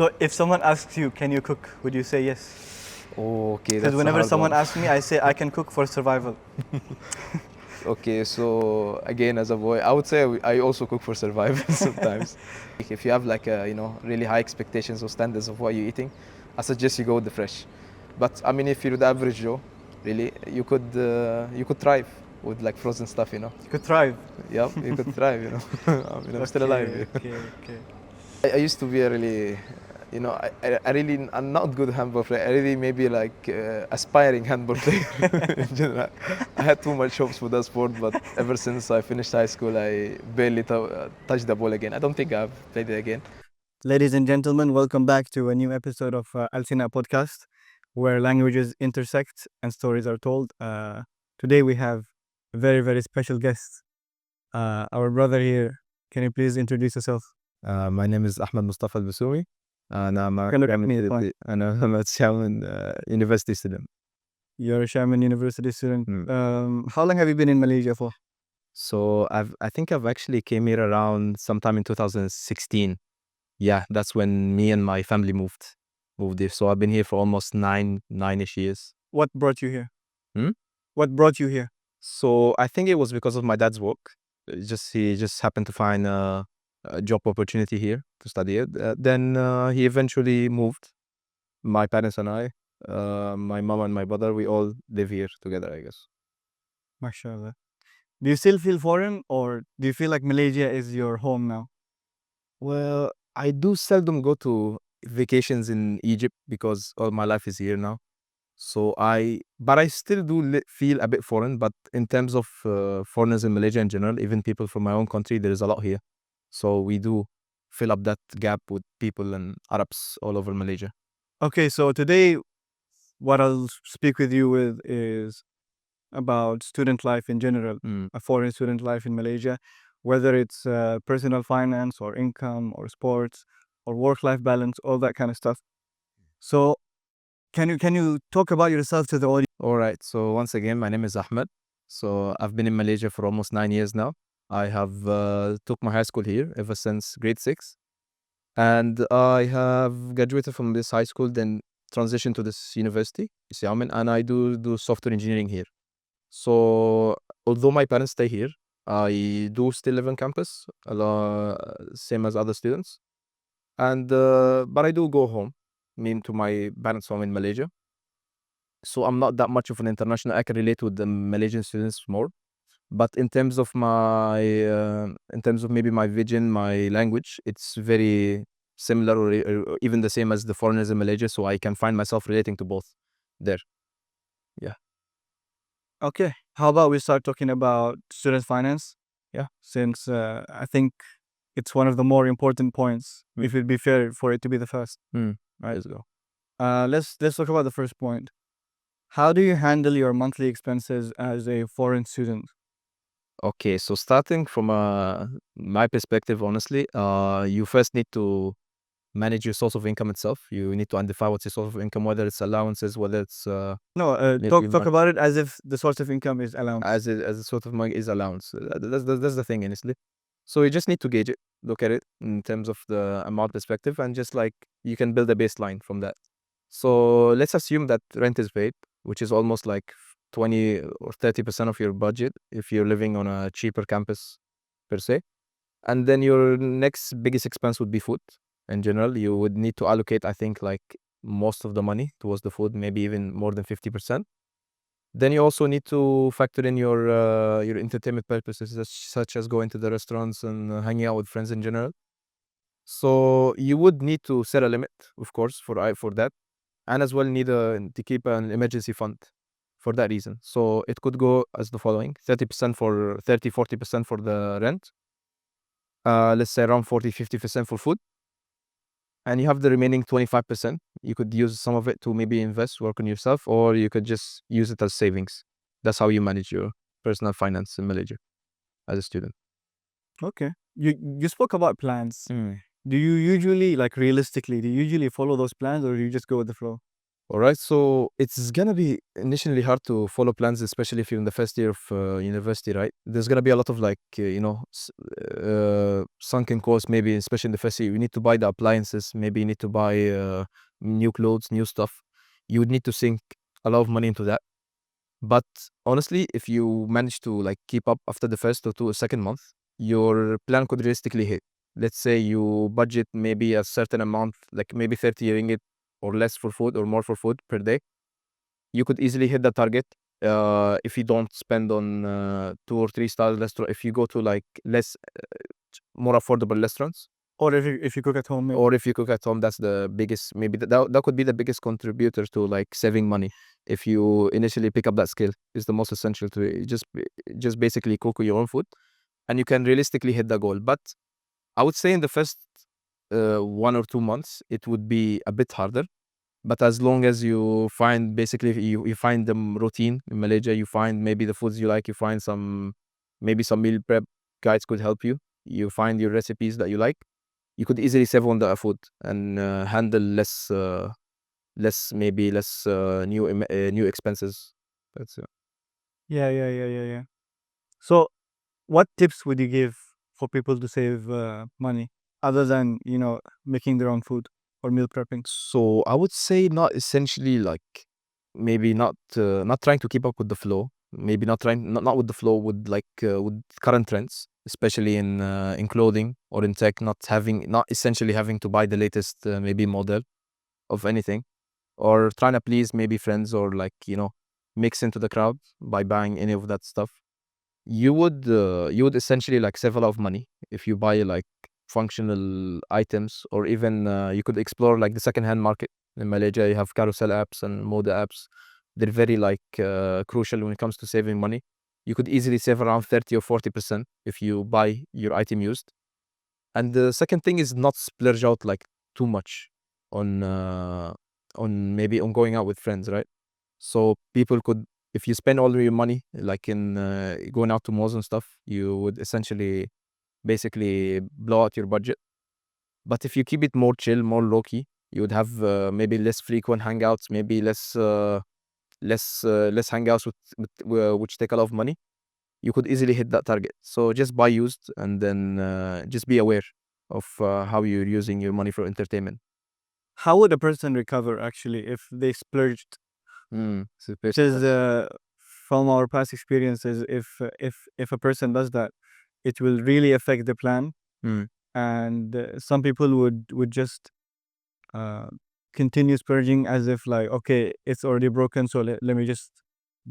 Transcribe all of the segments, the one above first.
So if someone asks you, can you cook? Would you say yes? Okay, Because that's a whenever hard someone one. asks me, I say I can cook for survival. Okay, so again, as a boy, I would say I also cook for survival sometimes. If you have like really high expectations or standards of what you're eating, I suggest you go with the fresh. But I mean, if you're the average Joe, really, you could thrive with like frozen stuff. You could thrive. Yep, you could thrive. I mean, I'm still alive. Okay. I used to be a really, I'm not good handball player. I really maybe like aspiring handball player in general. I had too much hopes for that sport, but ever since I finished high school, I barely touched the ball again. I don't think I've played it again. Ladies and gentlemen, welcome back to a new episode of Alsinah Podcast, where languages intersect and stories are told. Today we have a very, very special guest, our brother here. Can you please introduce yourself? My name is Ahmed Mustafa Basoumi, and I'm a Can look at me, it's fine. and I'm a Shaman university student. You're a Shaman University student. Mm. How long have you been in Malaysia for? So I think I've actually came here around sometime in 2016. Yeah, that's when me and my family moved here. So I've been here for almost nine-ish years. What brought you here? Hmm? What brought you here? So I think it was because of my dad's work. He just happened to find a job opportunity here to study it. Then he eventually moved. My parents and I, my mom and my brother, we all live here together, I guess. MashaAllah. Do you still feel foreign, or do you feel like Malaysia is your home now? Well, I do seldom go to vacations in Egypt because all my life is here now. But I still do feel a bit foreign. But in terms of foreigners in Malaysia in general, even people from my own country, there is a lot here. So we do fill up that gap with people and Arabs all over Malaysia. Okay, so today what I'll speak with you with is about student life in general, a foreign student life in Malaysia, whether it's personal finance or income or sports or work-life balance, all that kind of stuff. So can you talk about yourself to the audience? All right. So once again, my name is Ahmed. So I've been in Malaysia for almost 9 years now. I have took my high school here ever since grade 6. And I have graduated from this high school, then transitioned to this university, Xiamen, and I do software engineering here. So although my parents stay here, I do still live on campus, same as other students. And but I do go home, to my parents' home in Malaysia. So I'm not that much of an international. I can relate with the Malaysian students more. But in terms of in terms of maybe my vision, my language, it's very similar or even the same as the foreigners in Malaysia. So I can find myself relating to both there. Yeah. Okay, how about we start talking about student finance? Yeah. Since I think it's one of the more important points. If it'd be fair for it to be the first. Right. Right. Let's go. Let's talk about the first point. How do you handle your monthly expenses as a foreign student? Okay, so starting from my perspective, honestly, you first need to manage your source of income itself. You need to identify what's your source of income, whether it's allowances, whether it's No, talk about it as if the source of income is allowance. as a sort of money is allowance. That's the thing, honestly. So you just need to gauge it, look at it in terms of the amount perspective, and just like you can build a baseline from that. So let's assume that rent is paid, which is almost like 20 or 30% of your budget if you're living on a cheaper campus per se. And then your next biggest expense would be food. In general, you would need to allocate, I think, like most of the money towards the food, maybe even more than 50%. Then you also need to factor in your entertainment purposes, such as going to the restaurants and hanging out with friends in general. So you would need to set a limit, of course, for that, and as well need to keep an emergency fund for that reason. So it could go as the following: 40% for the rent, let's say around 40-50% for food, and you have the remaining 25%. You could use some of it to maybe invest, work on yourself, or you could just use it as savings. That's how you manage your personal finance in Malaysia as a student. Okay. You spoke about plans. Do you usually, like realistically, do you usually follow those plans or do you just go with the flow? All right, so it's gonna be initially hard to follow plans, especially if you're in the first year of university, right? There's gonna be a lot of like sunken costs, maybe especially in the first year. You need to buy the appliances, maybe you need to buy new clothes, new stuff. You would need to sink a lot of money into that. But honestly, if you manage to like keep up after the first or second month, your plan could realistically hit. Let's say you budget maybe a certain amount, like maybe 30 ringgit or less for food or more for food per day. You could easily hit the target if you don't spend on 2 or 3 star restaurant. If you go to like less, more affordable restaurants, Or if you cook at home, maybe. or if you cook at home, that's the biggest, maybe that could be the biggest contributor to like saving money. If you initially pick up that skill, is the most essential to it. Just basically cook your own food, and you can realistically hit the goal. But I would say in the first 1 or 2 months, it would be a bit harder. But as long as you find, basically, you find them routine in Malaysia, you find maybe the foods you like, you find maybe some meal prep guides could help you. You find your recipes that you like, you could easily save on the food and handle less new expenses. That's Yeah. So, what tips would you give for people to save money other than making their own food or meal prepping? So I would say not essentially like maybe not trying to keep up with the flow. Maybe not with the flow with current trends, especially in clothing or in tech. Not essentially having to buy the latest maybe model of anything, or trying to please maybe friends, or like mix into the crowd by buying any of that stuff. You would essentially like save a lot of money if you buy like functional items, or even you could explore like the secondhand market in Malaysia. You have carousel apps and moda apps. They're very like crucial when it comes to saving money. You could easily save around 30 or 40% if you buy your item used. And the second thing is not splurge out like too much on maybe on going out with friends, right? So people could, if you spend all your money like in going out to malls and stuff, you would essentially basically blow out your budget. But if you keep it more chill, more low key, you would have maybe less frequent hangouts, maybe less hangouts which take a lot of money. You could easily hit that target. So just buy used, and then just be aware of how you're using your money for entertainment. How would a person recover actually if they splurged? So first Because question. from our past experiences, if a person does that, it will really affect the plan, Mm, and some people would just uh, continue splurging as if like, okay, it's already broken, so let me just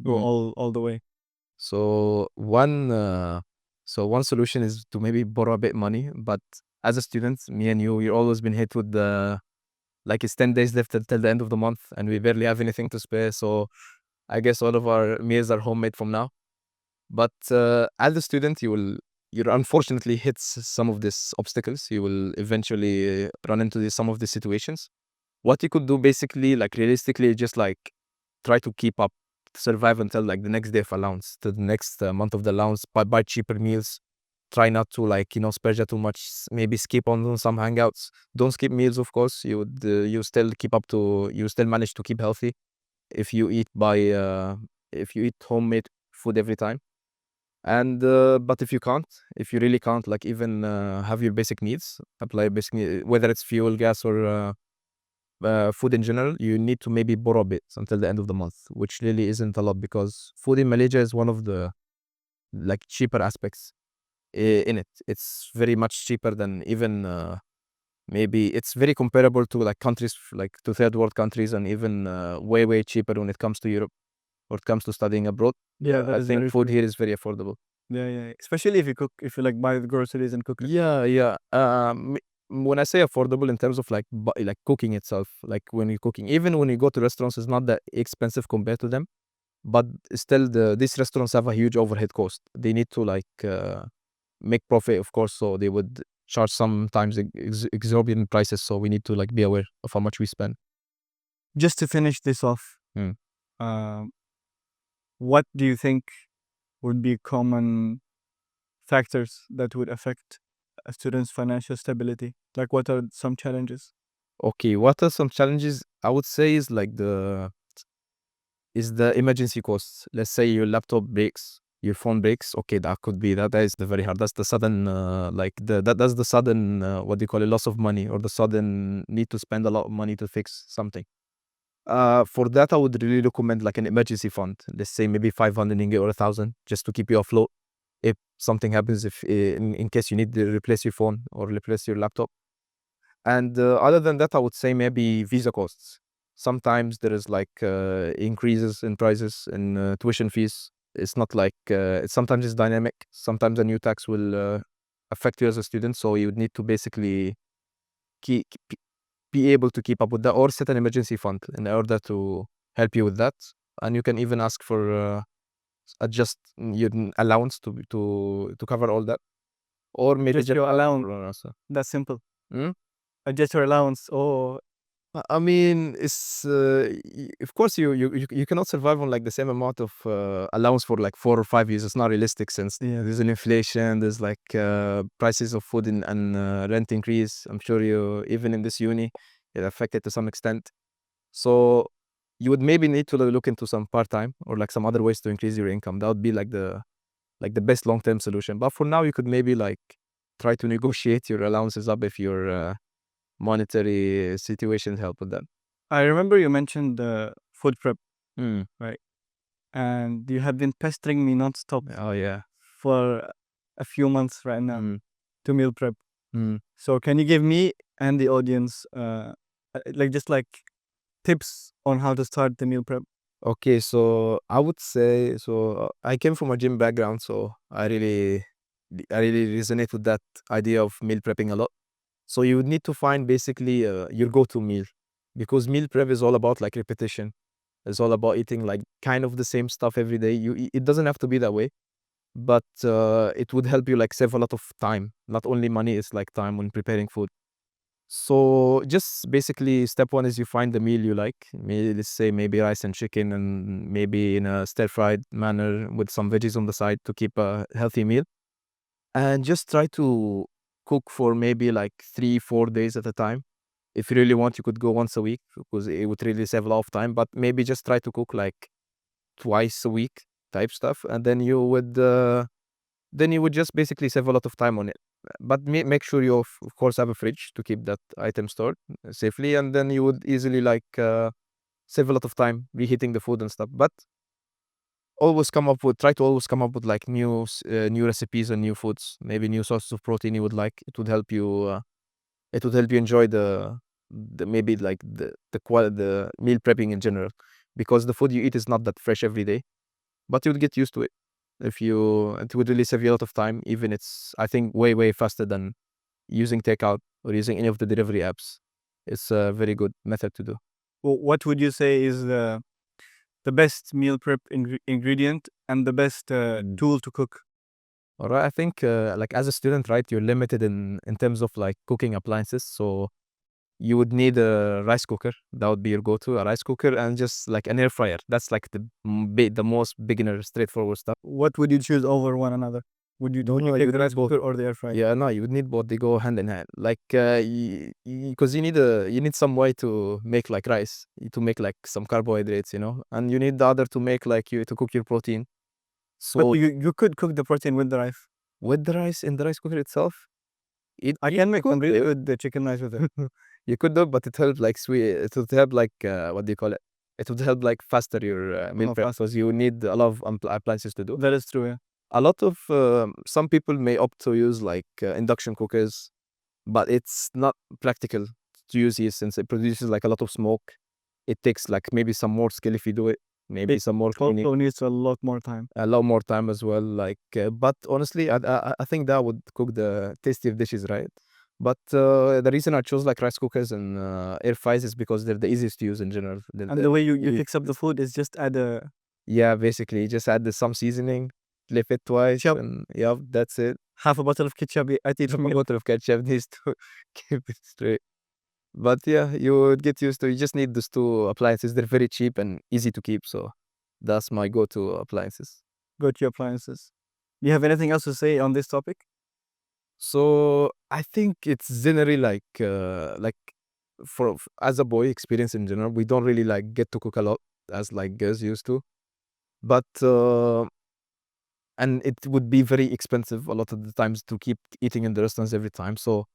go mm. all the way. So one solution is to maybe borrow a bit money. But as a student, me and you, we've always been hit with the like it's 10 days left until the end of the month, and we barely have anything to spare. So I guess all of our meals are homemade from now. But as a student, you unfortunately hit some of these obstacles. You will eventually run into some of these situations. What you could do basically, like realistically, just like try to keep up, survive until like the next day of allowance, to the next month of the allowance. Buy cheaper meals. Try not to like splurge too much. Maybe skip on some hangouts. Don't skip meals, of course. You still keep up to, you still manage to keep healthy if you eat if you eat homemade food every time. And but if you can't, if you really can't, like even have your basic needs, apply basic whether it's fuel, gas, or food in general, you need to maybe borrow a bit until the end of the month, which really isn't a lot, because food in Malaysia is one of the like cheaper aspects in it. It's very much cheaper than even maybe it's very comparable to like countries like to third world countries, and even way cheaper when it comes to Europe or it comes to studying abroad. Yeah, that I is think very food true. here is very affordable. Yeah. Especially if you cook, if you like buy the groceries and cook it. Yeah. When I say affordable in terms of like like cooking itself, like when you're cooking, even when you go to restaurants, it's not that expensive compared to them. But still, these restaurants have a huge overhead cost. They need to like make profit, of course, so they would charge sometimes exorbitant prices. So we need to like be aware of how much we spend. Just to finish this off, Hmm. um, what do you think would be common factors that would affect a student's financial stability? Like, what are some challenges? Okay, what are some challenges? I would say is like the emergency costs. Let's say your laptop breaks, your phone breaks. Okay, that could be that is the very hard. That's the sudden that's the sudden what do you call it, loss of money, or the sudden need to spend a lot of money to fix something. For that, I would really recommend like an emergency fund. Let's say maybe 500 ringgit or 1,000, just to keep you afloat if something happens. If in case you need to replace your phone or replace your laptop. And other than that, I would say maybe visa costs. Sometimes there is like increases in prices and tuition fees. It's not like sometimes it's dynamic. Sometimes a new tax will affect you as a student, so you would need to basically keep, be able to keep up with that, or set an emergency fund in order to help you with that. And you can even ask for adjust your allowance to cover all that, or maybe Just just your ask allowance. for also. That's simple. Hmm? Adjust your allowance. Oh, I mean, it's of course you cannot survive on like the same amount of allowance for like 4 or 5 years. It's not realistic, since yeah. there's an inflation, there's like prices of food and rent increase. I'm sure you, even in this uni, it affected to some extent. So you would maybe need to look into some part-time or like some other ways to increase your income. That would be like the best long-term solution. But for now, you could maybe like try to negotiate your allowances up if your monetary situation help with that. I remember you mentioned the food prep, Mm. right? And you have been pestering me nonstop Oh yeah. for a few months right now Mm. to meal prep. Mm. So can you give me and the audience like tips on how to start the meal prep? Okay, so I would say, so I came from a gym background, so I really resonate with that idea of meal prepping a lot. So you would need to find basically your go-to meal, because meal prep is all about like repetition. It's all about eating like kind of the same stuff every day. It doesn't have to be that way, but it would help you like save a lot of time. Not only money, it's like time when preparing food. So just basically step one is you find the meal you like. Let's say maybe rice and chicken, and maybe in a stir-fried manner with some veggies on the side to keep a healthy meal. And just try to cook for maybe like 3-4 days at a time. If you really want, you could go once a week, because it would really save a lot of time. But maybe just try to cook like twice a week type stuff, and then you would just basically save a lot of time on it. But make sure you of course have a fridge to keep that item stored safely, and then you would easily like save a lot of time reheating the food and stuff. But try to always come up with like new recipes and new foods, maybe new sources of protein you would like. It would help you enjoy the maybe like the meal prepping in general, because the food you eat is not that fresh every day, but you would get used to it. It would really save you a lot of time. Even it's, I think, way faster than using takeout or using any of the delivery apps. It's a very good method to do. Well, what would you say is the best meal prep ingredient and the best tool to cook? All right, I think like as a student, right, you're limited in terms of like cooking appliances. So you would need a rice cooker. That would be your go-to, a rice cooker, and just like an air fryer. That's like the most beginner, straightforward stuff. What would you choose over one another? Would you No, take you the rice need both. cooker or the air fryer? Yeah, no, you would need both. They go hand in hand. Like, because you need some way to make like rice, to make like some carbohydrates, and you need the other to make like you to cook your protein. But So you could cook the protein with the rice. with the rice in the rice cooker itself, I you can make some could really do. good chicken rice with it. You could do, but it helps like sweet. It would help like what do you call it? It would help like faster your meal Oh, prep, fast. because you need a lot of appliances to do. That is true. Yeah. A lot of some people may opt to use like induction cookers, but it's not practical to use here, since it produces like a lot of smoke. It takes like maybe some more skill if you do it, maybe It some more cleaning, also needs a lot more time. a lot more time as well. Like, but honestly, I think that would cook the tastiest dishes, right? But the reason I chose like rice cookers and air fryers is because they're the easiest to use in general. And the way you fix up the food is just add a Yeah, basically, you just add some seasoning, flip it twice, ketchup, and yep, that's it. half a bottle of ketchup at each A meal. bottle of ketchup needs to keep it straight. But yeah, you would get used to. You just need those two appliances. They're very cheap and easy to keep. So that's my go-to appliances. Go to your appliances. Do you have anything else to say on this topic? So I think it's generally like as a boy experience in general, we don't really like get to cook a lot as like girls used to. But and it would be very expensive a lot of the times to keep eating in the restaurants every time. So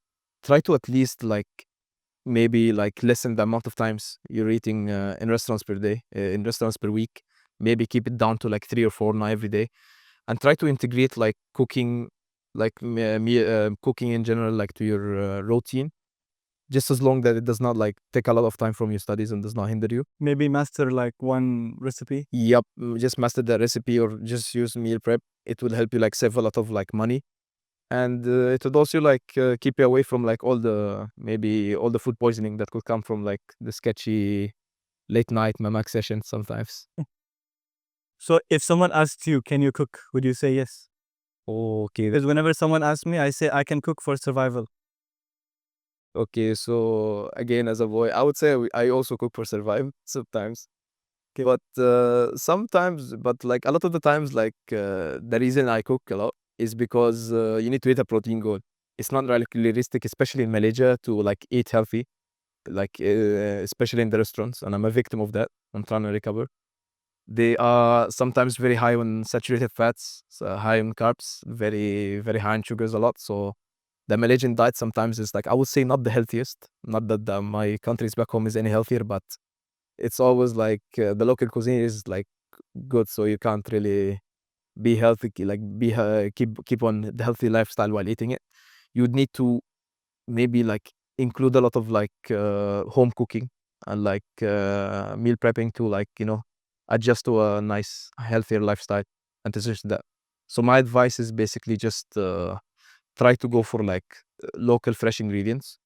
try to at least like maybe like lessen the amount of times you're eating in restaurants per day, in restaurants per week. Maybe keep it down to like 3 or 4 now every day, and try to integrate like cooking, like cooking in general, like to your routine, just as long that it does not like take a lot of time from your studies and does not hinder you. Maybe master like one recipe. Yep, just master the recipe or just use meal prep. It will help you like save a lot of like money, and it would also like keep you away from like all the maybe all the food poisoning that could come from like the sketchy late night mamak sessions sometimes. So if someone asks you, can you cook? Would you say yes? Okay, Because whenever someone asks me, I say I can cook for survival. okay. So again, as a boy, I would say I also cook for survival sometimes. Okay. But sometimes, but like a lot of the times, like the reason I cook a lot is because you need to hit a protein goal. It's not really realistic, especially in Malaysia, to like eat healthy, like especially in the restaurants. And I'm a victim of that. I'm trying to recover. They are sometimes very high on saturated fats, so high on carbs, very very high on sugars a lot. So the Malaysian diet sometimes is like, I would say, not the healthiest. Not that my countries back home is any healthier, but it's always like the local cuisine is like good, so you can't really be healthy, like be keep on the healthy lifestyle while eating it. You'd need to maybe like include a lot of like home cooking and like meal prepping to like adjust to a nice healthier lifestyle and transition that. So my advice is basically just try to go for like local fresh ingredients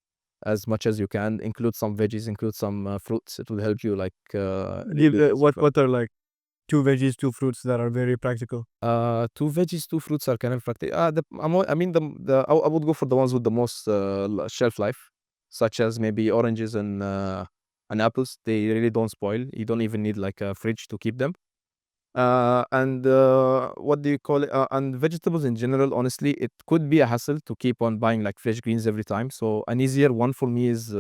as much as you can. Include some veggies, include some fruits. It will help you like What are like 2 veggies, 2 fruits that are very practical? 2 veggies, 2 fruits are kind of practical. I mean I would go for the ones with the most shelf life, such as maybe oranges and apples. They really don't spoil. You don't even need like a fridge to keep them. And what do you call it? And vegetables in general, honestly, it could be a hassle to keep on buying like fresh greens every time. So an easier one for me is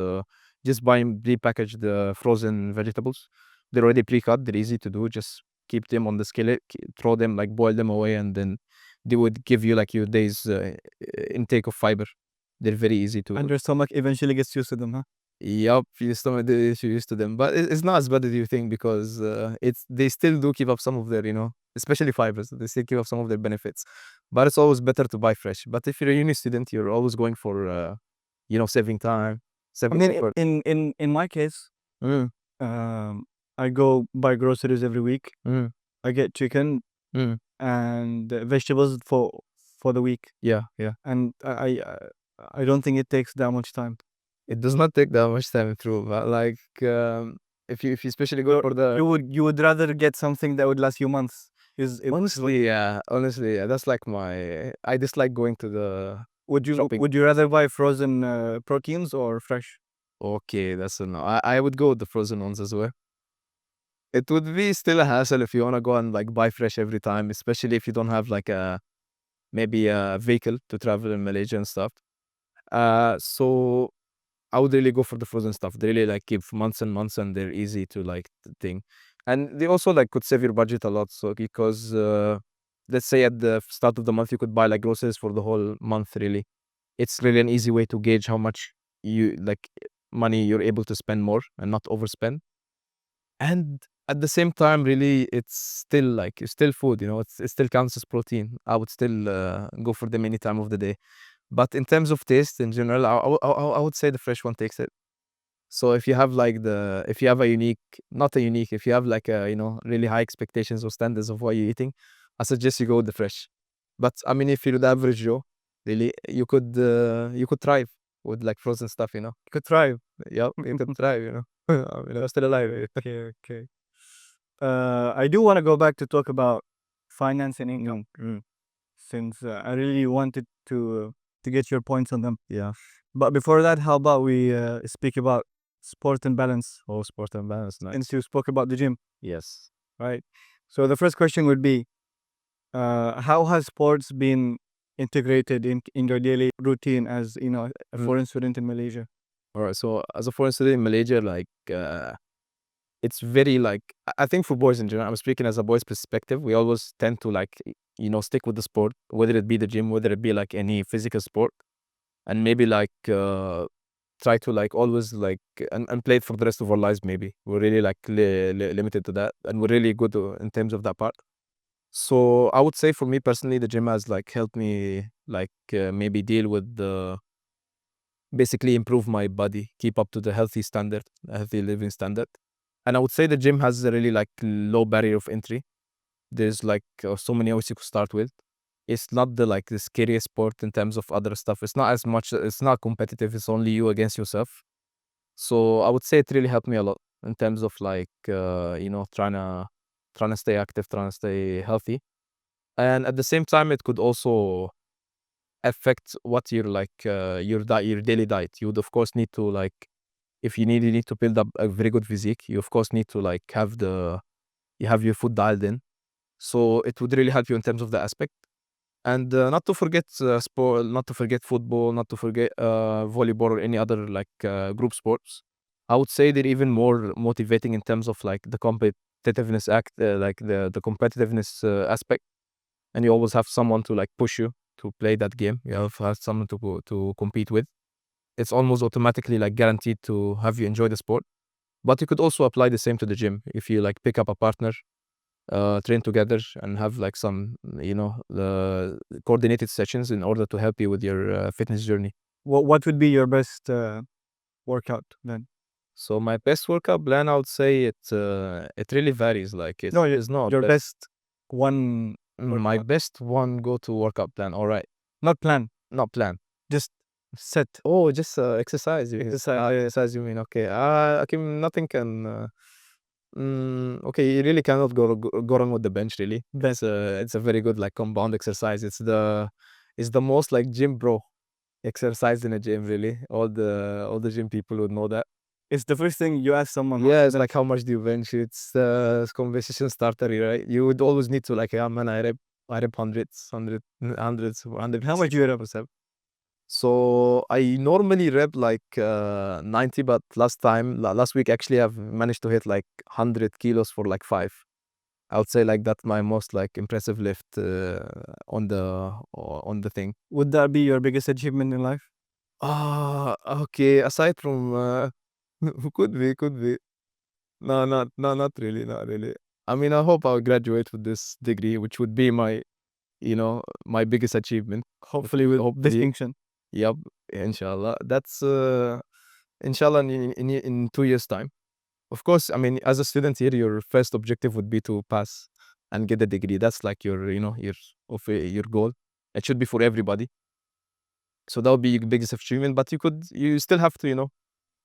just buying prepackaged frozen vegetables. They're already pre-cut. They're easy to do. Just keep them on the skillet, throw them, like boil them away, and then they would give you like your day's intake of fiber. They're very easy to. And your stomach eventually gets used to them, huh? Yup, your stomach is used to them, but it's not as bad as you think because they still do keep up some of their, especially fibers. They still keep up some of their benefits, but it's always better to buy fresh. But if you're a uni student, you're always going for, saving time, I saving mean, effort. in my case, Mm, I go buy groceries every week. mm, I get chicken mm. and vegetables for the week, Yeah, yeah. and I don't think it takes that much time. It does not take that much time through, but like if you especially go for the You would rather get something that would last you months. honestly, yeah, that's like I dislike going to the shopping. Would you rather buy frozen proteins or fresh? Okay, that's a no. I would go with the frozen ones as well. It would be still a hassle if you wanna go and, like, buy fresh every time, especially if you don't have, like, maybe a vehicle to travel in Malaysia and stuff. So I would really go for the frozen stuff. They really, like, keep months and months, and they're easy to, like, thing. And they also, like, could save your budget a lot, so because, let's say at the start of the month, you could buy, like, groceries for the whole month, really. It's really an easy way to gauge how much money you're able to spend more and not overspend. And at the same time, really, it's still food, it still counts as protein. I would still go for them any time of the day. But in terms of taste in general, I would say the fresh one takes it. So if you have like if you have a unique, not a unique, if you have like a, really high expectations or standards of what you're eating, I suggest you go with the fresh. But I mean, if you're the average Joe, really, you could thrive with like frozen stuff, You could thrive. Yep, you could thrive, I mean, I'm still alive. Okay, okay. I do want to go back to talk about finance and income, since I really wanted to get your points on them. Yeah. But before that, how about we speak about sport and balance? Oh, sport and balance, nice. Since you spoke about the gym, Yes. right? So the first question would be, how has sports been integrated in your daily routine as a foreign student in Malaysia? All right. So as a foreign student in Malaysia, like it's very like I think for boys in general, I'm speaking as a boy's perspective. We always tend to like stick with the sport, whether it be the gym, whether it be like any physical sport, and maybe like try to like always like and play it for the rest of our lives. Maybe we're really like limited to that, and we're really good in terms of that part. So I would say for me personally, the gym has like helped me like maybe deal with the basically improve my body, keep up to the healthy standard, a healthy living standard. And I would say the gym has a really like low barrier of entry. There's like so many hours you could start with. It's not the like the scariest sport in terms of other stuff. It's not as much. It's not competitive. It's only you against yourself. So I would say it really helped me a lot in terms of like trying to stay active, trying to stay healthy, and at the same time it could also affect what your like your daily diet. You would of course need to like if you need to build up a very good physique. You of course need to like you have your food dialed in. So it would really help you in terms of the aspect. And not to forget sport, not to forget football, not to forget volleyball or any other like group sports. I would say they're even more motivating in terms of like the competitiveness like the competitiveness aspect. And you always have someone to like push you to play that game. You have someone to compete with. It's almost automatically like guaranteed to have you enjoy the sport. But you could also apply the same to the gym if you like pick up a partner, train together, and have like some coordinated sessions in order to help you with your fitness journey. What would be your best workout then? So my best workout plan, I would say it really varies. Like No, it's not your best. best one My workout. best one go-to workout plan. All right, Not plan, not plan. just set. Oh, just exercise. You mean? Exercise. Exercise. You mean? Okay. Okay. Nothing can. Okay. You really cannot go wrong with the bench. Really, Bench. it's a very good like compound exercise. It's the most like gym bro exercise in a gym. Really, all the gym people would know that. It's the first thing you ask someone. Yeah, it's like how much do you bench? It's conversation starter, right? You would always need to like, yeah, man, I rep hundreds, 100. How much do you rep? So I normally rep like 90, but last week actually I've managed to hit like 100 kilos for like 5. I would say like that's my most like impressive lift on the thing. Would that be your biggest achievement in life? Okay. Aside from could be. No, not really, not really. I mean, I hope I'll graduate with this degree, which would be my biggest achievement. Hopefully with Hopefully. distinction. Yep, inshallah. That's inshallah in 2 years' time. Of course, I mean, as a student here, your first objective would be to pass and get the degree. That's like your goal. It should be for everybody. So that would be your biggest achievement. But you still have to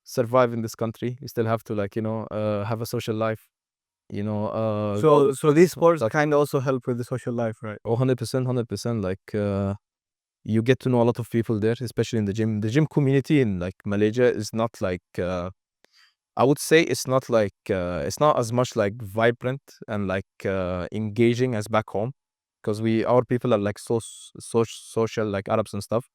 survive in this country. You still have to like have a social life. So these sports kind of also help with the social life, right? 100%. Like you get to know a lot of people there, especially in the gym. The gym community in like Malaysia is not like I would say it's not like it's not as much like vibrant and like engaging as back home, because our people are like so social like Arabs and stuff.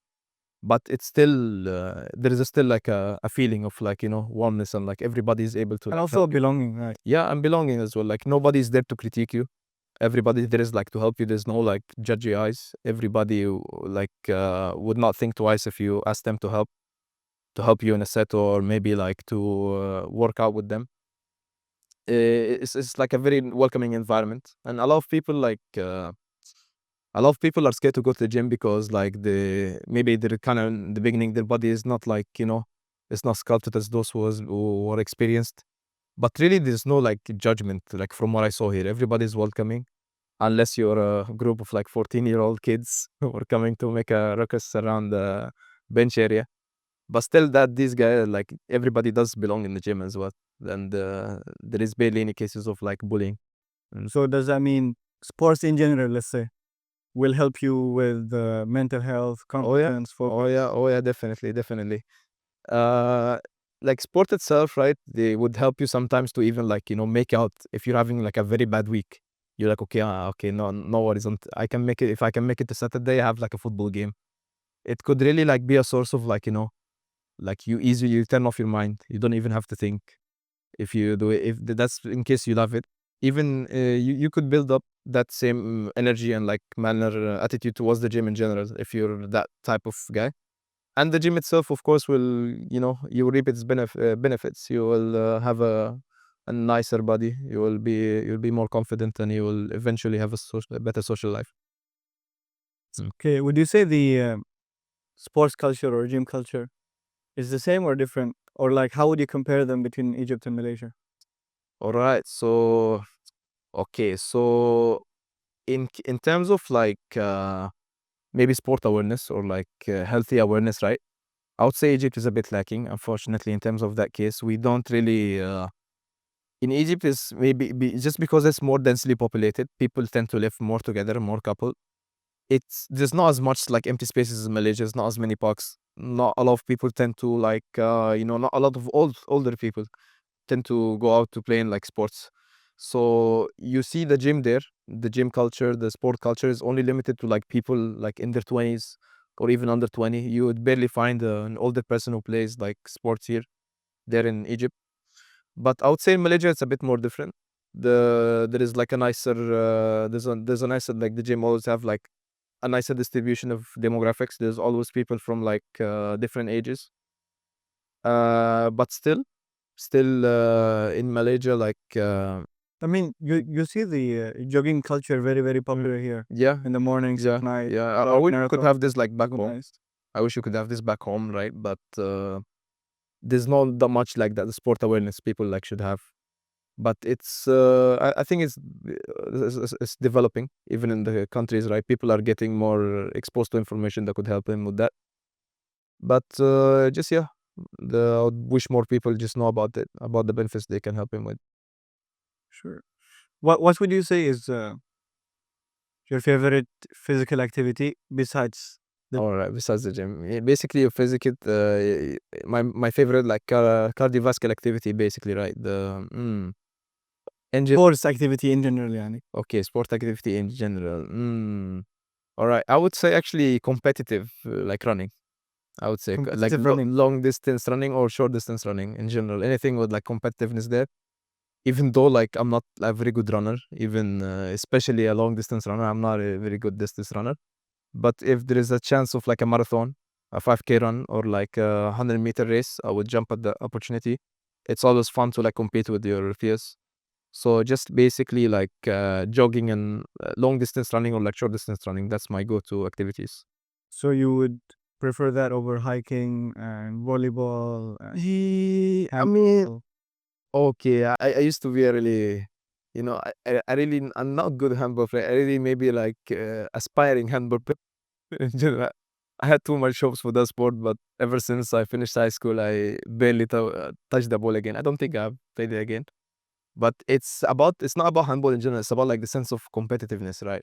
But it's still there is still like a feeling of like warmness, and like everybody is able to And also belonging, right? yeah, and belonging as well. Like nobody's there to critique you. Everybody there is like to help you. There's no like judgy eyes. Everybody like would not think twice if you ask them to help you in a set, or maybe like to work out with them. It's like a very welcoming environment, and a lot of people are scared to go to the gym because like maybe they're kind of in the beginning their body is not like it's not sculpted as those who are experienced. But really there's no like judgment. Like from what I saw here, everybody's welcoming, unless you're a group of like 14-year-old kids who are coming to make a ruckus around the bench area. But still, that these guys, like everybody does belong in the gym as well, and there is barely any cases of like bullying. So does that mean sports in general, let's say, will help you with mental health, confidence, focus? Oh yeah, definitely. Like sport itself, right? They would help you sometimes to even like make out if you're having like a very bad week. You're like, okay, no worries. I can make it. If I can make it to Saturday, I have like a football game. It could really like be a source of like Like you easily turn off your mind. You don't even have to think if you do it. If that's in case you love it, even you could build up that same energy and like manner attitude towards the gym in general if you're that type of guy. And the gym itself, of course, will you will reap its benefits. You will have a nicer body. You'll be more confident, and you will eventually have a better social life. Okay, would you say the sports culture or gym culture is the same or different? Or like, how would you compare them between Egypt and Malaysia? All right. So okay. So in terms of like maybe sport awareness or like healthy awareness, right? I would say Egypt is a bit lacking, unfortunately, in terms of that case. We don't really in Egypt is maybe just because it's more densely populated, people tend to live more together, more couple. There's not as much like empty spaces in Malaysia. There's not as many parks. Not a lot of people tend to like not a lot of older people tend to go out to play in like sports. So you see the gym there, the gym culture, the sport culture is only limited to like people like in their 20s or even under 20. You would barely find an older person who plays like sports here, there in Egypt. But I would say in Malaysia it's a bit more different. There is like a nicer there's a nicer, like the gym always have like a nicer distribution of demographics. There's always people from like different ages. But still in Malaysia, like I mean, you see the jogging culture very popular here yeah, in the mornings, yeah, at night. yeah. I wish you could have this like back home. Organized. I wish you could have this back home, right? But there's not that much like that sport awareness people like should have. But it's I think it's developing even in the countries, right? People are getting more exposed to information that could help them with that. But just yeah, I would wish more people just know about it, about the benefits they can help him with. Sure. What would you say is your favorite physical activity besides the All right, besides the gym, basically a physical, my favorite like cardiovascular activity, basically, right? The engine. sports activity in general, yani? Okay, sport activity in general. All right, I would say actually competitive, like running. I would say like Competitive running. long distance running or short distance running in general. Anything with like competitiveness there. Even though like I'm not a very good runner, even especially a long distance runner, I'm not a very good distance runner. But if there is a chance of like a marathon, a 5K run, or like a 100-meter race, I would jump at the opportunity. It's always fun to like compete with your peers. So just basically like jogging and long distance running or like short distance running. That's my go-to activities. So you would prefer that over hiking and volleyball and I mean, handball? okay, I used to be a really, I really, I'm not good handball player. I really maybe like aspiring handball player. In general. I had too much hopes for that sport, but ever since I finished high school, I barely touched the ball again. I don't think I've played it again. But it's not about handball in general. It's about like the sense of competitiveness, right?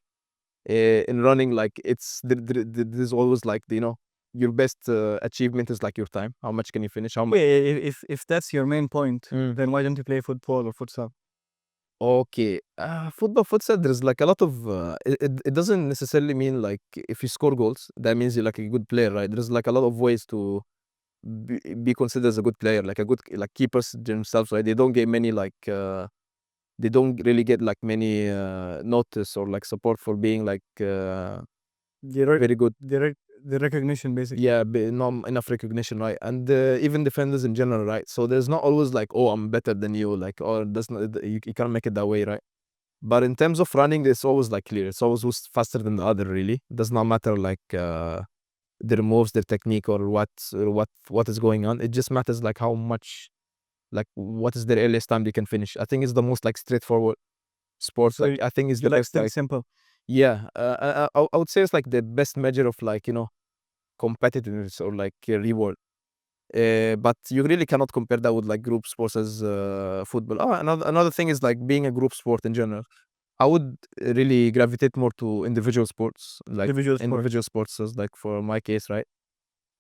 In running, like there's always like your best achievement is like your time. How much can you finish? How much? Wait, if that's your main point, Mm. then why don't you play football or futsal? Okay, football, futsal. There's like a lot of. It doesn't necessarily mean like if you score goals, that means you're like a good player, right? There's like a lot of ways to be considered as a good player, like a good like keepers themselves, right? They don't get many like they don't really get like many notice or like support for being like very good. The recognition, basically. Yeah, not enough recognition, right? And even defenders in general, right? So there's not always like, oh, I'm better than you, like, or does not you can't make it that way, right? But in terms of running, it's always like clear. It's always who's faster than the other. Really, it does not matter like their moves, their technique, or what is going on. It just matters like how much, like what is their earliest time they can finish. I think it's the most like straightforward sport. So Like I think it's you the like best. still Like simple. yeah, I would say it's like the best measure of like competitiveness or like reward. But you really cannot compare that with like group sports as football. Oh, another thing is like being a group sport in general. I would really gravitate more to individual sports, like Individual sport. individual sports, as like for my case, right?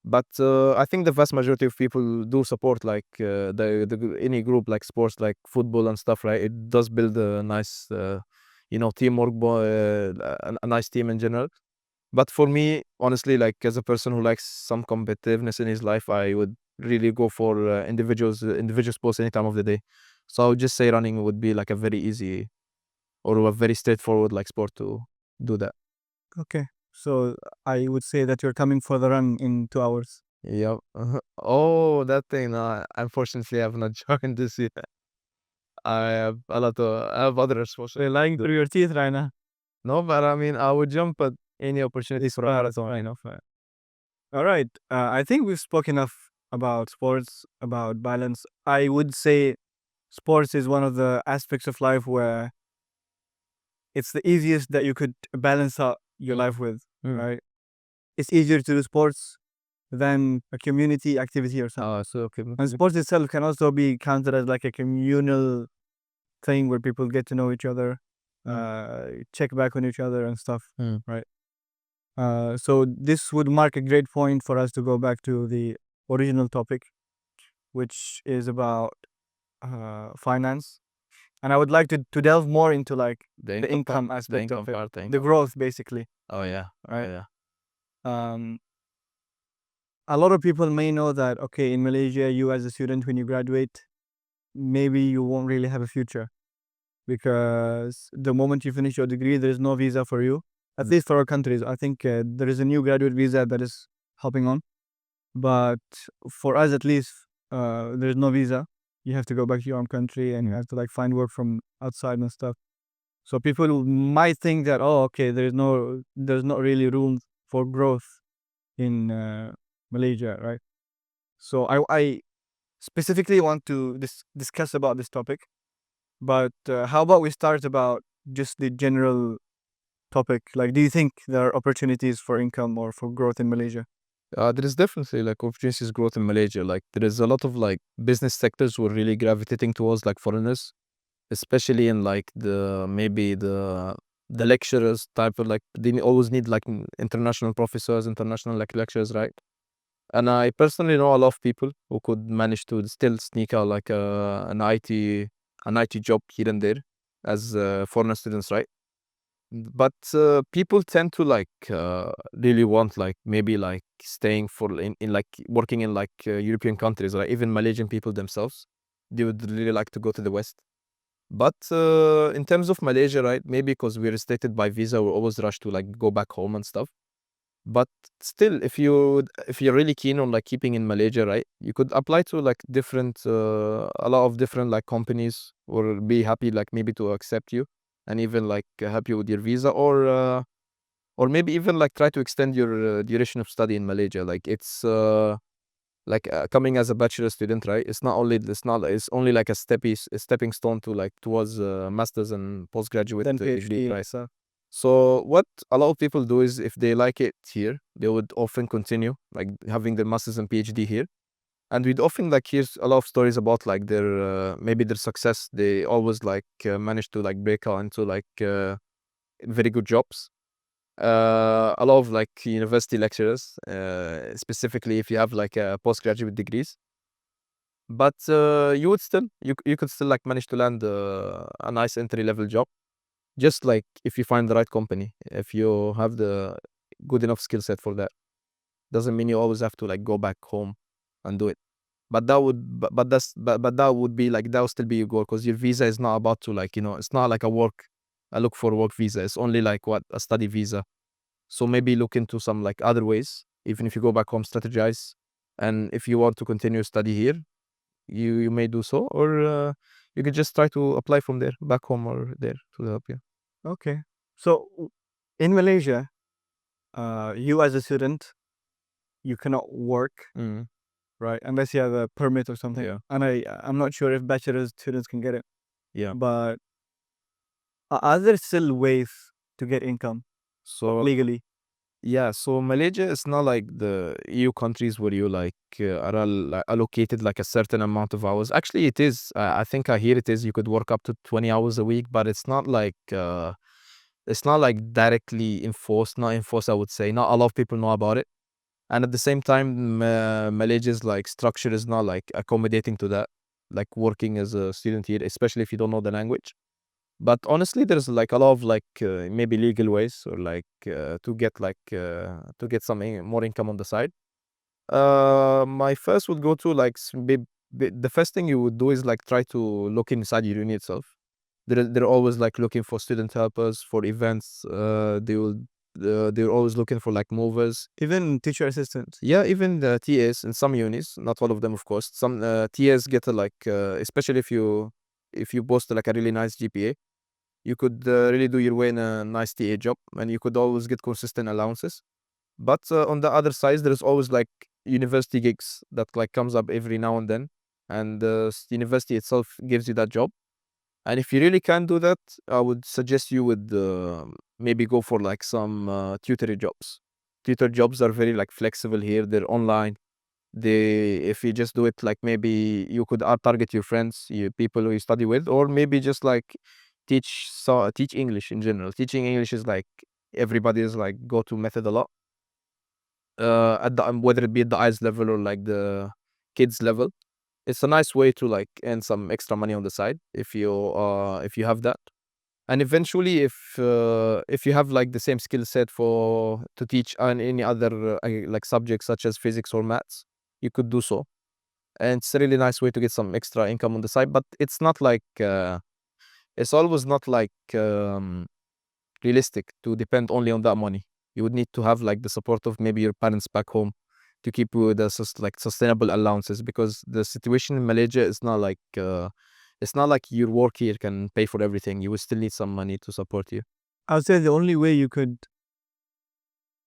But I think the vast majority of people do support like any group like sports like football and stuff, right? It does build a nice, teamwork, a nice team in general. But for me, honestly, like as a person who likes some competitiveness in his life, I would really go for individual sports any time of the day. So I would just say running would be like a very easy or a very straightforward like sport to do that. Okay. So I would say that you're coming for the run in 2 hours. Yep. Oh, that thing. No, unfortunately, I have not joined this year. I have other You're responsibilities. lying through your teeth right now. No, but I mean, I would jump at any opportunity It's for a marathon. fine. All right. I think we've spoken enough about sports, about balance. I would say sports is one of the aspects of life where it's the easiest that you could balance out your life with, right? It's easier to do sports than a community activity or something. So okay. And sports itself can also be counted as like a communal thing where people get to know each other, check back on each other and stuff, right? So this would mark a great point for us to go back to the original topic, which is about finance. And I would like to delve more into like the income aspect of it, the growth basically. Oh yeah. Right. Yeah. A lot of people may know that, okay, in Malaysia, you as a student, when you graduate, maybe you won't really have a future because the moment you finish your degree, there's no visa for you, at least for our countries. I think there is a new graduate visa that is helping on. But for us, at least, there's no visa. You have to go back to your own country and you have to like find work from outside and stuff. So people might think that, oh, okay, there's not really room for growth in Malaysia, right? So I specifically want to discuss about this topic. But how about we start about just the general topic? Like, do you think there are opportunities for income or for growth in Malaysia? There is definitely like opportunities growth in Malaysia. Like there is a lot of like business sectors who are really gravitating towards like foreigners, especially in like maybe the lecturers type of like they always need like international professors, international like lecturers, right? And I personally know a lot of people who could manage to still sneak out like an IT job here and there as foreign students, right? But people tend to like really want like maybe like staying for in like working in like European countries, right? Even Malaysian people themselves, they would really like to go to the West. But in terms of Malaysia, right? Maybe because we're restricted by visa, we're always rushed to like go back home and stuff. But still, if you're really keen on like keeping in Malaysia, right? You could apply to like different a lot of different like companies or be happy like maybe to accept you and even like help you with your visa or maybe even like try to extend your duration of study in Malaysia. Like it's like coming as a bachelor student, right? It's only like a stepping stone to like towards masters and postgraduate Then degree, PhD, right? so So what a lot of people do is if they like it here, they would often continue like having their masters and PhD here. And we'd often like hear a lot of stories about like their maybe their success. They always like manage to like break out into like very good jobs. A lot of like university lecturers, specifically if you have like postgraduate degrees. But you could still like manage to land a nice entry level job, just like if you find the right company, if you have the good enough skill set for that. Doesn't mean you always have to like go back home and do it. But that would but that would be like that would still be your goal because your visa is not about to like it's not like a look for work visa. It's only like what a study visa. So maybe look into some like other ways. Even if you go back home, strategize, and if you want to continue study here, you may do so, or you could just try to apply from there, back home or there to help you. okay. So in Malaysia, you as a student, you cannot work, right? Unless you have a permit or something. Yeah. And I'm not sure if bachelor students can get it. Yeah. But are there still ways to get income So legally? yeah, so Malaysia is not like the EU countries where you like are allocated like a certain amount of hours. Actually, it is. I think I hear it is. You could work up to 20 hours a week, but it's not like directly enforced. Not enforced, I would say. Not a lot of people know about it. And at the same time, Malaysia's like structure is not like accommodating to that, like working as a student here, especially if you don't know the language. But honestly, there's like a lot of like maybe legal ways or like to get some more income on the side. My first would go to like the first thing you would do is like try to look inside your uni itself. They're always like looking for student helpers for events. They're always looking for like movers. Even teacher assistants. Yeah, even the TAs in some unis, not all of them, of course. Some TAs get especially if you post like a really nice GPA, you could really do your way in a nice TA job, and you could always get consistent allowances. But on the other side, there's always like university gigs that like comes up every now and then, and the university itself gives you that job. And if you really can't do that, I would suggest you would maybe go for like some tutoring jobs. Tutor jobs are very like flexible here. They're online. If you just do it like maybe you could target your friends, your people who you study with, or maybe just like teach English in general. Teaching English is like everybody's like go-to method a lot. At the whether it be at the eyes level or like the kids level, it's a nice way to like earn some extra money on the side if you have that. And eventually, if you have like the same skill set for to teach on any other like subjects such as physics or maths, you could do so. And it's a really nice way to get some extra income on the side. But it's not like it's always not like realistic to depend only on that money. You would need to have like the support of maybe your parents back home to keep you with like sustainable allowances, because the situation in Malaysia is not like it's not like your work here can pay for everything. You will still need some money to support you. I would say the only way you could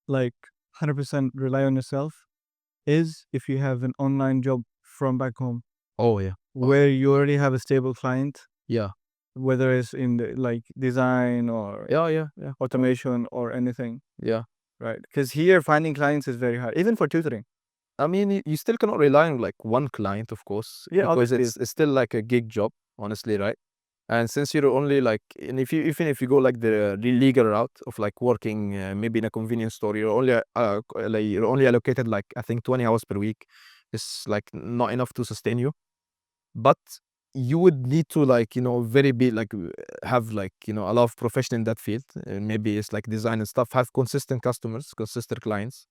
like 100% rely on yourself is if you have an online job from back home Oh yeah. where you already have a stable client, Yeah. whether it's in the like design or Yeah. automation or anything, Yeah. right? Because here finding clients is very hard, even for tutoring. I mean, you still cannot rely on like one client, of course, Yeah, because obviously. it's still like a gig job, honestly, right? And since you're only like, and if you even if you go like the legal route of like working maybe in a convenience store, you're only allocated like I think 20 hours per week. It's like not enough to sustain you. But you would need to like very be like have like a lot of profession in that field. Maybe it's like design and stuff. Have consistent customers, consistent clients.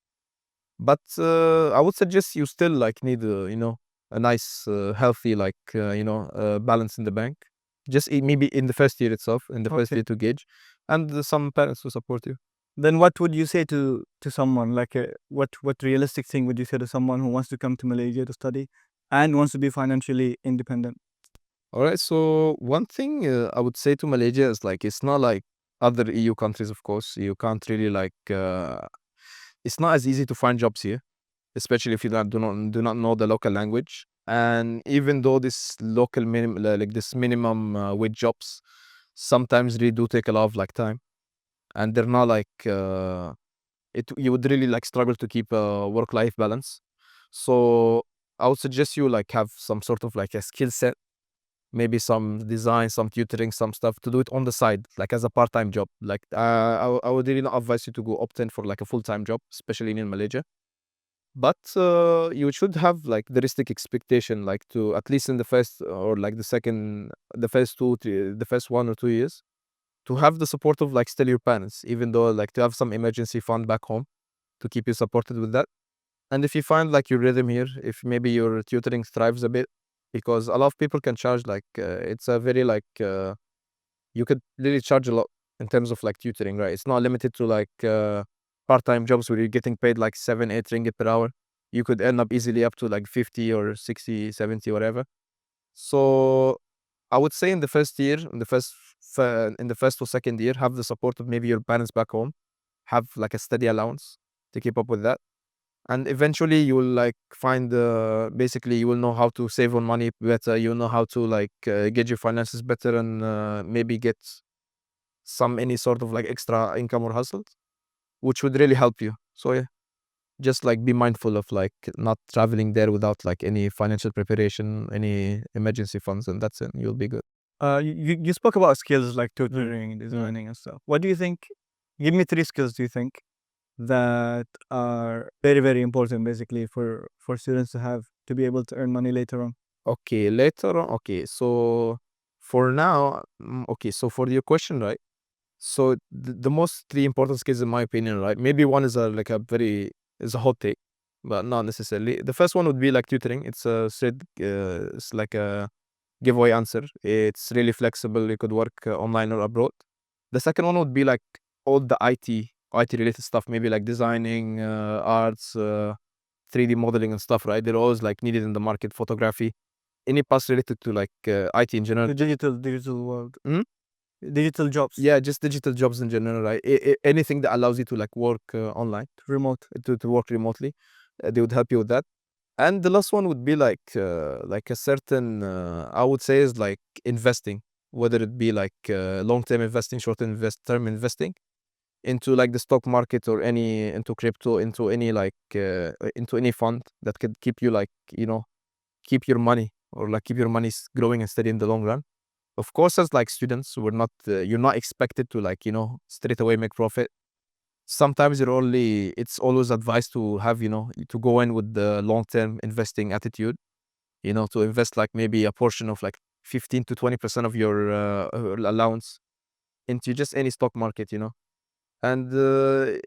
But I would suggest you still like need a nice healthy like balance in the bank. Just maybe in the first year itself, in the first Okay. year to gauge, and some parents to support you. Then what would you say to someone like what realistic thing would you say to someone who wants to come to Malaysia to study and wants to be financially independent? All right. So one thing I would say to Malaysia is like it's not like other EU countries. Of course, you can't really like. It's not as easy to find jobs here, especially if you do not know the local language. And even though this local like this minimum wage jobs sometimes really do take a lot of like time, and they're not like you would really like struggle to keep a work life balance. So I would suggest you like have some sort of like a skill set, maybe some design, some tutoring, some stuff to do it on the side, like as a part-time job. Like I would really not advise you to go opt in for like a full-time job, especially in Malaysia. But you should have like the realistic expectation, like to at least in the first or like the first 2 3 the first 1 or 2 years, to have the support of like still your parents, even though like to have some emergency fund back home to keep you supported with that. And if you find like your rhythm here, if maybe your tutoring thrives a bit, because a lot of people can charge like it's a very like you could really charge a lot in terms of like tutoring, right? It's not limited to like part-time jobs where you're getting paid like 7 8 ringgit per hour. You could end up easily up to like 50 or 60 70 whatever. So I would say in the first year, in the first or second year, have the support of maybe your parents back home, have like a steady allowance to keep up with that. And eventually you will like find basically you will know how to save on money better. You'll know how to like get your finances better, and maybe get some any sort of like extra income or hustles, which would really help you. So yeah, just like be mindful of like not traveling there without like any financial preparation, any emergency funds, and that's it. You'll be good. You spoke about skills like tutoring, designing, and stuff. What do you think? Give me 3 skills. Do you think that are very very important, basically for students to have to be able to earn money later on? Okay, later on. Okay, so for now, okay, so for your question, right? So the most three important skills in my opinion, right? Maybe one is a like a very is a hot take. but not necessarily. The first one would be like tutoring. It's a straight, it's like a giveaway answer. It's really flexible. You could work online or abroad. The second one would be like all the IT related stuff, maybe like designing, arts, 3D modeling and stuff, right? They're always like needed in the market. Photography, any paths related to like IT in general. The digital world. Hmm? Digital jobs. Yeah, just digital jobs in general, right? Anything that allows you to like work online, Remote. to work remotely, they would help you with that. And the last one would be like a certain, I would say, is like investing, whether it be like long-term investing, term investing into like the stock market or into crypto, into any into any fund that could keep you like, keep your money, or like keep your money growing and steady in the long run. Of course, as like students, we're not you're not expected to like, straight away make profit. Sometimes it's always advised to have, to go in with the long-term investing attitude, to invest like maybe a portion of like 15 to 20% of your allowance into just any stock market, and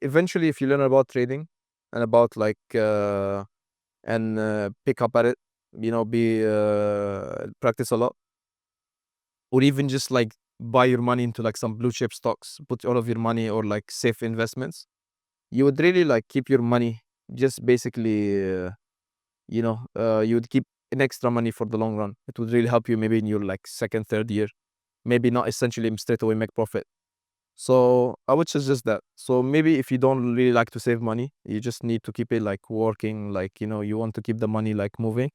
eventually if you learn about trading and about like and pick up at it, be practice a lot, or even just like buy your money into like some blue chip stocks, put all of your money, or like safe investments, you would really like keep your money, just basically you would keep an extra money for the long run. It would really help you maybe in your like second, third year, maybe not essentially straight away make profit. So I would suggest that. So maybe if you don't really like to save money, you just need to keep it like working, like, you want to keep the money like moving,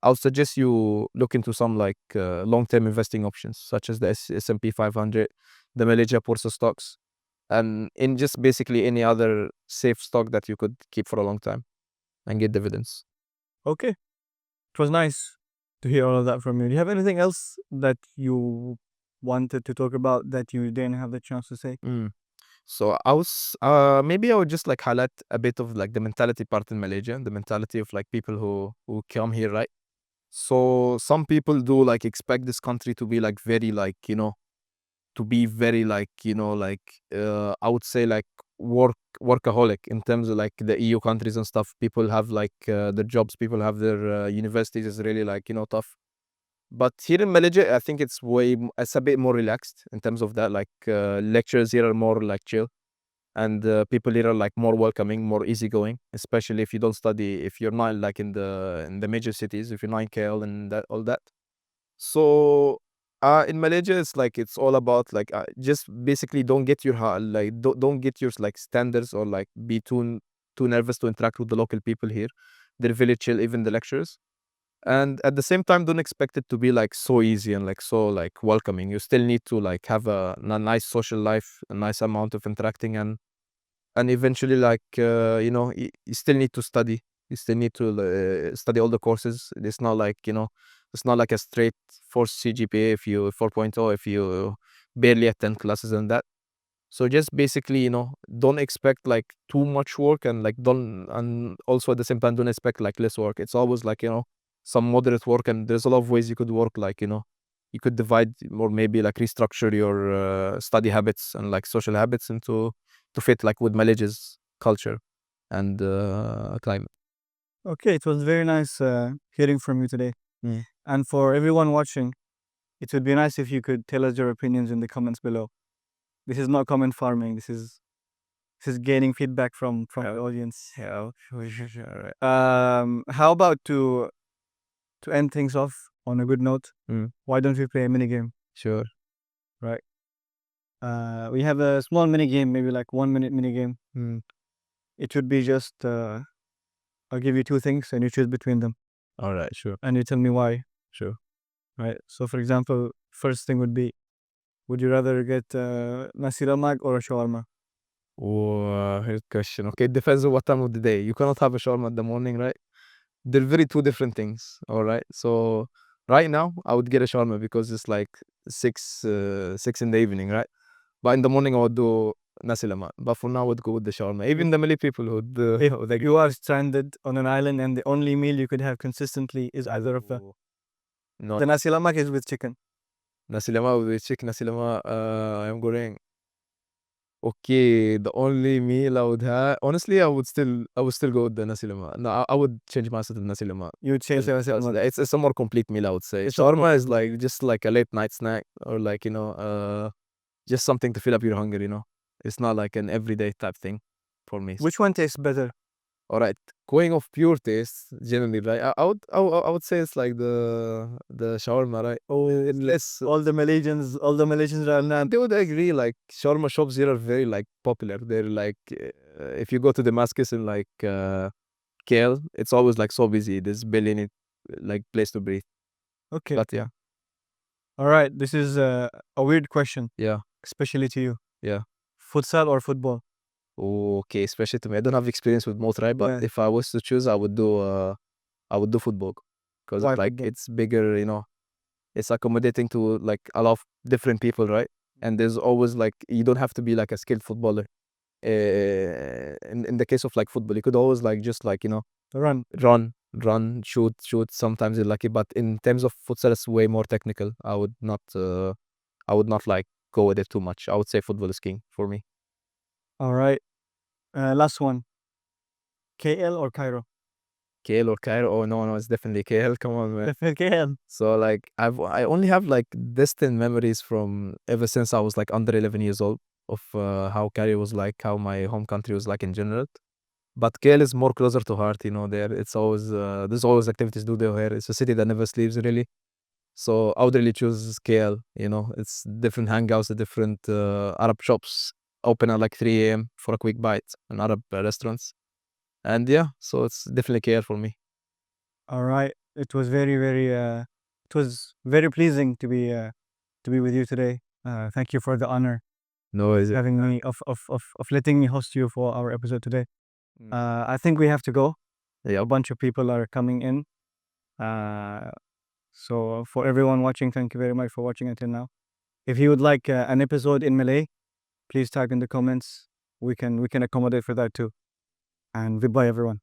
I'll suggest you look into some like long-term investing options, such as the S&P 500, the Malaysia Bursa stocks, and in just basically any other safe stock that you could keep for a long time and get dividends. Okay. It was nice to hear all of that from you. Do you have anything else that you wanted to talk about that you didn't have the chance to say? So maybe I would just like highlight a bit of like the mentality part in Malaysia, the mentality of like people who come here, right? So some people do like expect this country to be like very like, to be very like, I would say like workaholic in terms of like the EU countries and stuff. People have like their jobs, people have their universities is really like, tough. But here in Malaysia, I think it's a bit more relaxed in terms of that. Like lectures here are more like chill, and people here are like more welcoming, more easygoing. Especially if you don't study, if you're not like in the major cities, if you're not in KL and that all that. So in Malaysia, it's like it's all about like just basically don't get your like don't get your like standards, or like be too nervous to interact with the local people here. They're really chill, even the lecturers. And at the same time, don't expect it to be like so easy and like so like welcoming. You still need to like have a nice social life, a nice amount of interacting, and eventually like you still need to study. You still need to study all the courses. It's not like, it's not like a straight forced CGPA if you 4.0 if you barely attend classes and that. So just basically, don't expect like too much work, and like don't, and also at the same time don't expect like less work. It's always like, some moderate work, and there's a lot of ways you could work, like, you could divide, or maybe like restructure your study habits and like social habits into to fit like with Malaysia's culture and climate. Okay, it was very nice hearing from you today. And for everyone watching, it would be nice if you could tell us your opinions in the comments below. This is not comment farming. This is gaining feedback from the audience. Yeah, sure. How about to end things off on a good note? Why don't we play a mini game? Sure. Right. We have a small mini game, maybe like 1 minute mini game. It would be just I'll give you two things and you choose between them. All right, sure. And you tell me why. Sure. Right. So for example, first thing would be, would you rather get nasi lemak or a shawarma? Oh, here's the question. Okay, it depends on what time of the day. You cannot have a shawarma in the morning, right? They're very two different things. All right. So right now, I would get a shawarma because it's like 6 in the evening, right? But in the morning, I would do nasi lemak. But for now, I would go with the shawarma. Even the Malay people would. If you are stranded on an island and the only meal you could have consistently is either of the No, the nasi lemak is with chicken. nasi lemak with chicken, nasi lemak ayam goreng. Okay, the only meal I would have, honestly, I would still go with the nasi lemak. No, I would change myself to the nasi lemak. You would change Because it's a more complete meal, I would say. It's a Shawarma is complete like just like a late night snack, or like, you know, just something to fill up your hunger, you know. It's not like an everyday type thing for me. Which one tastes better? All right, going off pure taste, generally, right? I would say it's like the shawarma, right? Oh, Less. all the Malaysians are not. They would agree, like shawarma shops here are very like popular. They're like, if you go to Damascus and like KL, it's always like so busy. There's barely any like place to breathe. Okay. But yeah, All right. This is a weird question, yeah, especially to you. yeah. Futsal or football? Okay, especially to me, I don't have experience with both, right? But Yeah. if I was to choose, I would do football, because Why like football? it's bigger, you know. It's accommodating to like a lot of different people, right? And there's always like, you don't have to be like a skilled footballer. In the case of like football, you could always like just like, you know, Run. run, shoot. Sometimes you're lucky, but in terms of futsal, it's way more technical. I would not like go with it too much. I would say football is king for me. All right. Last one. KL or Cairo? KL or Cairo? Oh no, it's definitely KL. Come on, man. Definitely KL. So like I only have like distant memories from ever since I was like under 11 years old of how Cairo was like, how my home country was like in general. But KL is more closer to heart, you know. There, it's always there's always activities to do there. It's a city that never sleeps, really. So I would really choose KL. You know, it's different hangouts, different Arab shops open at like 3 a.m. for a quick bite in Arab restaurants. And yeah, so it's definitely KL for me. All right. It was very pleasing to be with you today. Thank you for the honor No, is it? having me of letting me host you for our episode today. I think we have to go. Yeah. A bunch of people are coming in. So for everyone watching, thank you very much for watching until now. If you would like an episode in Malay, please type in the comments. We can accommodate for that too. And goodbye, everyone.